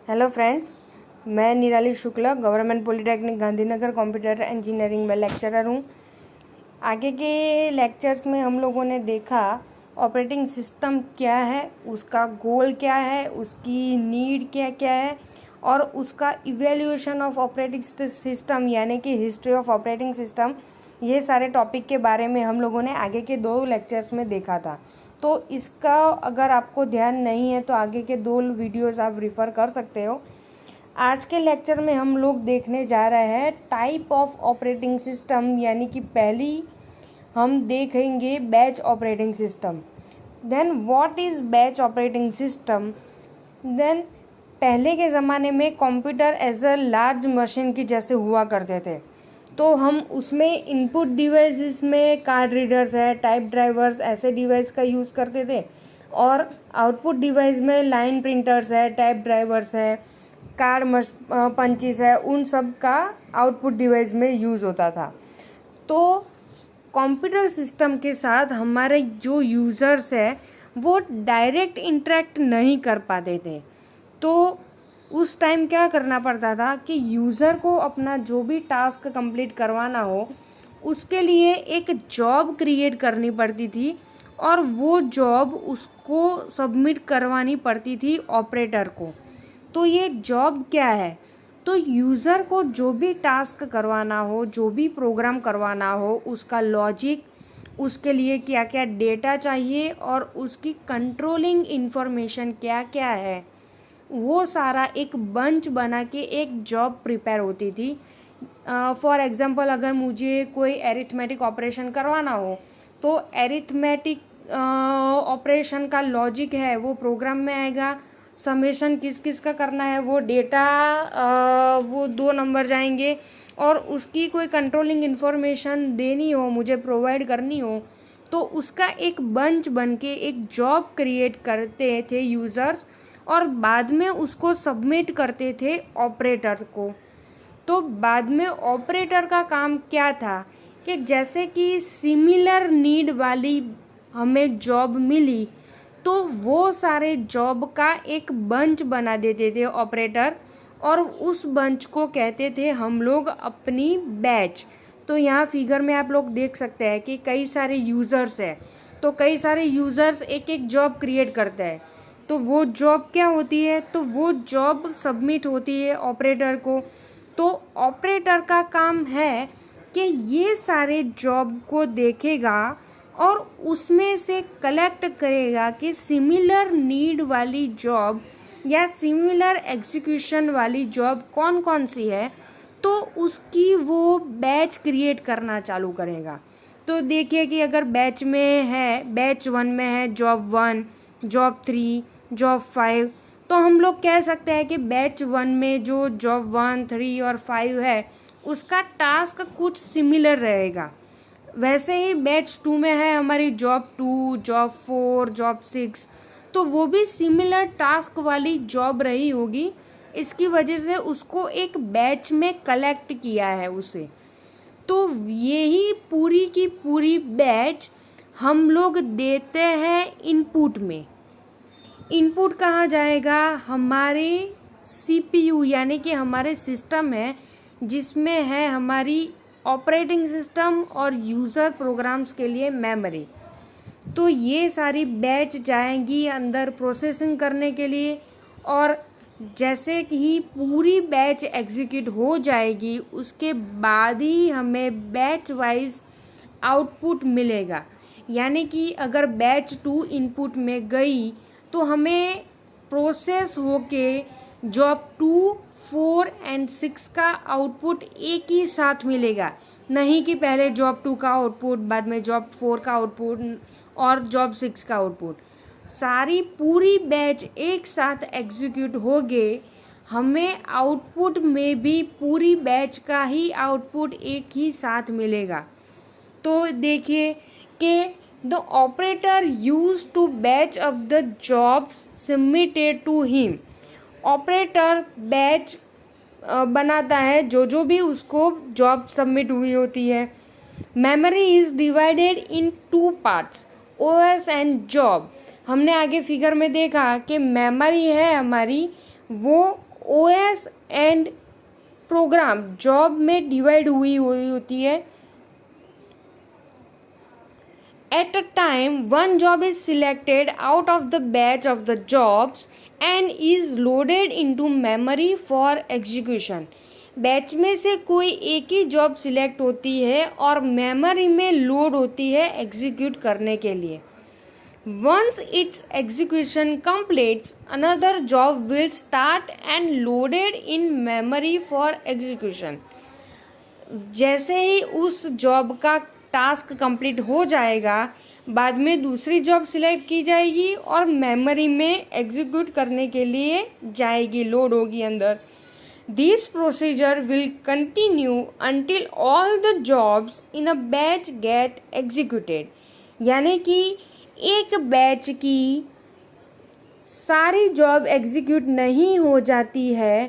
Hello friends, मैं निराली Shukla government polytechnic Gandhinagar computer engineering में लेक्चरर हूँ। आगे के लेक्चर्स में हम लोगों ने देखा ऑपरेटिंग सिस्टम क्या है, उसका गोल क्या है, उसकी नीड क्या क्या है और उसका इवैल्यूएशन ऑफ ऑपरेटिंग सिस्टम यानी कि हिस्ट्री ऑफ ऑपरेटिंग सिस्टम, ये सारे टॉपिक के बारे में हम लोगों ने आगे के 2 लेक्चर्स में देखा था। तो इसका अगर आपको ध्यान नहीं है तो आगे के 2 वीडियोस आप रिफ़र कर सकते हो। आज के लेक्चर में हम लोग देखने जा रहे हैं टाइप ऑफ ऑपरेटिंग सिस्टम, यानी कि पहली हम देखेंगे batch operating system. Then what is batch operating system. Then पहले के ज़माने में computer as a large machine की जैसे हुआ करते थे, तो हम उसमें इनपुट डिवाइसेस में कार्ड रीडर्स है, टाइप ड्राइवर्स, ऐसे डिवाइस का यूज़ करते थे और आउटपुट डिवाइस में लाइन प्रिंटर्स है, टाइप ड्राइवर्स है, कार्ड पंचिस है, उन सब का आउटपुट डिवाइस में यूज़ होता था। तो कंप्यूटर सिस्टम के साथ हमारे जो यूज़र्स है वो डायरेक्ट इंटरेक्ट नहीं कर पाते थे। तो उस टाइम क्या करना पड़ता था कि यूज़र को अपना जो भी टास्क कंप्लीट करवाना हो उसके लिए एक जॉब क्रिएट करनी पड़ती थी और वो जॉब उसको सबमिट करवानी पड़ती थी ऑपरेटर को। तो ये जॉब क्या है, तो यूज़र को जो भी टास्क करवाना हो, जो भी प्रोग्राम करवाना हो, उसका लॉजिक, उसके लिए क्या क्या डेटा चाहिए और उसकी कंट्रोलिंग इन्फॉर्मेशन क्या क्या है, वो सारा एक बंच बना के एक जॉब प्रिपेयर होती थी। फॉर एग्जांपल अगर मुझे कोई एरिथमेटिक ऑपरेशन करवाना हो तो एरिथमेटिक ऑपरेशन का लॉजिक है वो प्रोग्राम में आएगा। समेशन किस किस का करना है वो डेटा वो 2 नंबर जाएंगे और उसकी कोई कंट्रोलिंग इन्फॉर्मेशन देनी हो, मुझे प्रोवाइड करनी हो, तो उसका एक बंच बन के एक जॉब क्रिएट करते थे यूज़र्स और बाद में उसको सबमिट करते थे ऑपरेटर को। तो बाद में ऑपरेटर का काम क्या था कि जैसे कि सिमिलर नीड वाली हमें जॉब मिली तो वो सारे जॉब का एक बंच बना देते थे ऑपरेटर और उस बंच को कहते थे हम लोग अपनी बैच। तो यहाँ फिगर में आप लोग देख सकते हैं कि कई सारे यूज़र्स हैं, तो कई सारे यूज़र्स एक एक जॉब क्रिएट करते हैं। तो वो जॉब क्या होती है, तो वो जॉब सबमिट होती है ऑपरेटर को। तो ऑपरेटर का काम है कि ये सारे जॉब को देखेगा और उसमें से कलेक्ट करेगा कि सिमिलर नीड वाली जॉब या सिमिलर एग्जीक्यूशन वाली जॉब कौन कौन सी है, तो उसकी वो बैच क्रिएट करना चालू करेगा। तो देखिए कि अगर बैच में है, बैच 1 में है जॉब 1, जॉब 3, जॉब 5, तो हम लोग कह सकते हैं कि बैच 1 में जो जॉब 1, 3 और 5 है उसका टास्क कुछ सिमिलर रहेगा। वैसे ही बैच 2 में है हमारी जॉब 2, जॉब 4, जॉब 6, तो वो भी सिमिलर टास्क वाली जॉब रही होगी। इसकी वजह से उसको एक बैच में कलेक्ट किया है उसे। तो यही पूरी की पूरी बैच हम लोग देते हैं इनपुट में। इनपुट कहाँ जाएगा, हमारे सीपीयू यानी कि हमारे सिस्टम है जिसमें है हमारी ऑपरेटिंग सिस्टम और यूज़र प्रोग्राम्स के लिए मेमोरी। तो ये सारी बैच जाएंगी अंदर प्रोसेसिंग करने के लिए और जैसे ही पूरी बैच एग्जीक्यूट हो जाएगी उसके बाद ही हमें बैच वाइज आउटपुट मिलेगा। यानी कि अगर बैच 2 इनपुट में गई तो हमें प्रोसेस होके जॉब 2, 4 एंड 6 का आउटपुट एक ही साथ मिलेगा, नहीं कि पहले जॉब 2 का आउटपुट, बाद में जॉब 4 का आउटपुट और जॉब 6 का आउटपुट। सारी पूरी बैच एक साथ एग्जीक्यूट हो गए, हमें आउटपुट में भी पूरी बैच का ही आउटपुट एक ही साथ मिलेगा। तो देखिए कि the operator use to batch of the jobs submitted to him. Operator batch बनाता है जो भी उसको जॉब सबमिट हुई होती है। Memory is divided in 2 parts, OS and job. हमने आगे फिगर में देखा कि मेमोरी है हमारी वो ओएस एंड प्रोग्राम जॉब में डिवाइड हुई होती है। At a time, one job is selected out of the batch of the jobs and is loaded into memory for execution. Batch में से कोई एक ही जॉब सिलेक्ट होती है और मेमोरी में लोड होती है एग्जीक्यूट करने के लिए। Once its execution completes, another job will start and loaded in memory for execution. जैसे ही उस जॉब का टास्क कंप्लीट हो जाएगा, बाद में दूसरी जॉब सिलेक्ट की जाएगी और मेमोरी में एग्जीक्यूट करने के लिए जाएगी, लोड होगी अंदर। This procedure will continue until all the jobs in a batch get executed. यानी कि एक बैच की सारी जॉब एग्जीक्यूट नहीं हो जाती है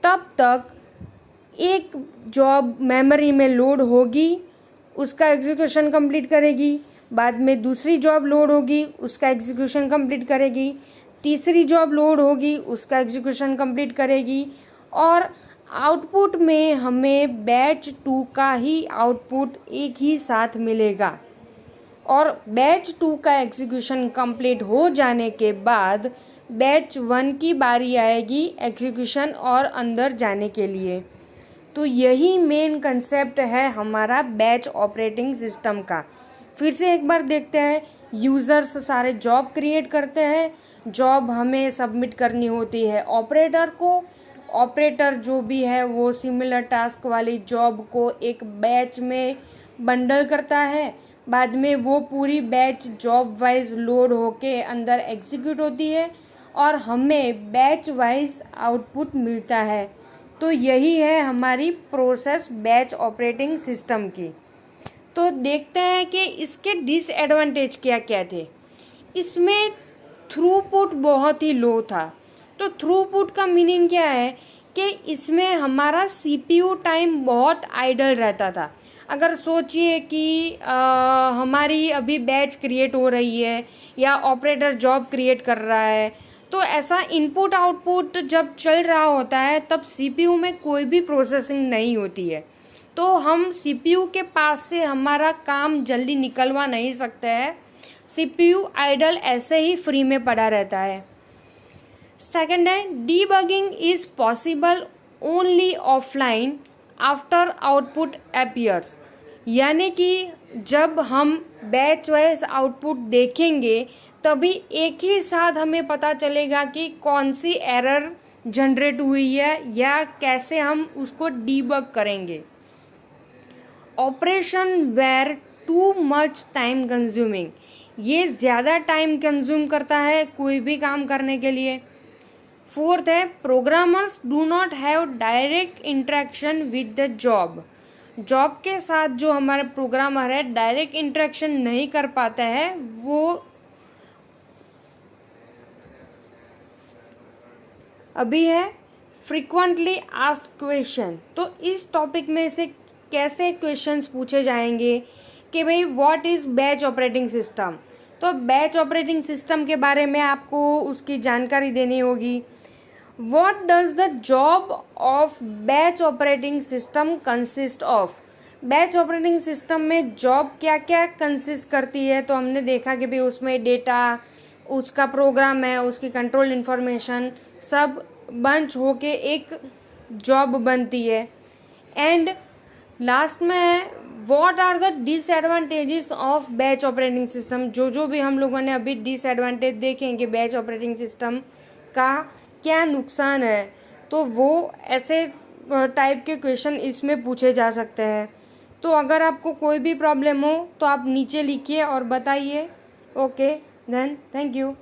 तब तक एक जॉब मेमोरी में लोड होगी, उसका एग्जीक्यूशन कंप्लीट करेगी, बाद में दूसरी जॉब लोड होगी, उसका एग्जीक्यूशन कंप्लीट करेगी, तीसरी जॉब लोड होगी, उसका एग्जीक्यूशन कंप्लीट करेगी और आउटपुट में हमें बैच 2 का ही आउटपुट एक ही साथ मिलेगा। और बैच 2 का एग्जीक्यूशन कंप्लीट हो जाने के बाद बैच 1 की बारी आएगी एग्जीक्यूशन और अंदर जाने के लिए। तो यही मेन कंसेप्ट है हमारा बैच ऑपरेटिंग सिस्टम का। फिर से एक बार देखते हैं। यूज़र्स सारे जॉब क्रिएट करते हैं, जॉब हमें सबमिट करनी होती है ऑपरेटर को। ऑपरेटर जो भी है वो सिमिलर टास्क वाली जॉब को एक बैच में बंडल करता है, बाद में वो पूरी बैच जॉब वाइज लोड होके अंदर एग्जीक्यूट होती है और हमें बैच वाइज आउटपुट मिलता है। तो यही है हमारी प्रोसेस बैच ऑपरेटिंग सिस्टम की। तो देखते हैं कि इसके डिसएडवांटेज क्या क्या थे। इसमें थ्रूपुट बहुत ही लो था। तो थ्रूपुट का मीनिंग क्या है कि इसमें हमारा सीपीयू टाइम बहुत आइडल रहता था। अगर सोचिए कि हमारी अभी बैच क्रिएट हो रही है या ऑपरेटर जॉब क्रिएट कर रहा है, तो ऐसा इनपुट आउटपुट जब चल रहा होता है तब सीपीयू में कोई भी प्रोसेसिंग नहीं होती है, तो हम सीपीयू के पास से हमारा काम जल्दी निकलवा नहीं सकते हैं। सीपीयू आइडल ऐसे ही फ्री में पड़ा रहता है। सेकंड है, debugging is possible only offline after output appears. यानी कि जब हम बैच वाइज आउटपुट देखेंगे तभी एक ही साथ हमें पता चलेगा कि कौन सी एरर जनरेट हुई है या कैसे हम उसको डीबग करेंगे। Operation were too much time consuming, ये ज़्यादा टाइम कंज्यूम करता है कोई भी काम करने के लिए। फोर्थ है, programmers do not have direct interaction with the job. Job के साथ जो हमारे प्रोग्रामर है डायरेक्ट इंटरेक्शन नहीं कर पाता है वो। अभी है फ्रीक्वेंटली आस्क्ड क्वेश्चन। तो इस टॉपिक में से कैसे क्वेश्चंस पूछे जाएंगे कि भाई what is batch operating system. तो बैच ऑपरेटिंग सिस्टम के बारे में आपको उसकी जानकारी देनी होगी। What does the job of batch operating system consist of. Batch operating system में जॉब क्या क्या कंसिस्ट करती है, तो हमने देखा कि भाई उसमें डेटा, उसका प्रोग्राम है, उसकी कंट्रोल इन्फॉर्मेशन सब बंच होके एक जॉब बनती है। एंड लास्ट में है what are the disadvantages of batch operating system. जो भी हम लोगों ने अभी डिसएडवांटेज देखेंगे बैच ऑपरेटिंग सिस्टम का क्या नुकसान है, तो वो ऐसे टाइप के क्वेश्चन इसमें पूछे जा सकते हैं। तो अगर आपको कोई भी प्रॉब्लम हो तो आप नीचे लिखिए और बताइए। Okay then, thank you.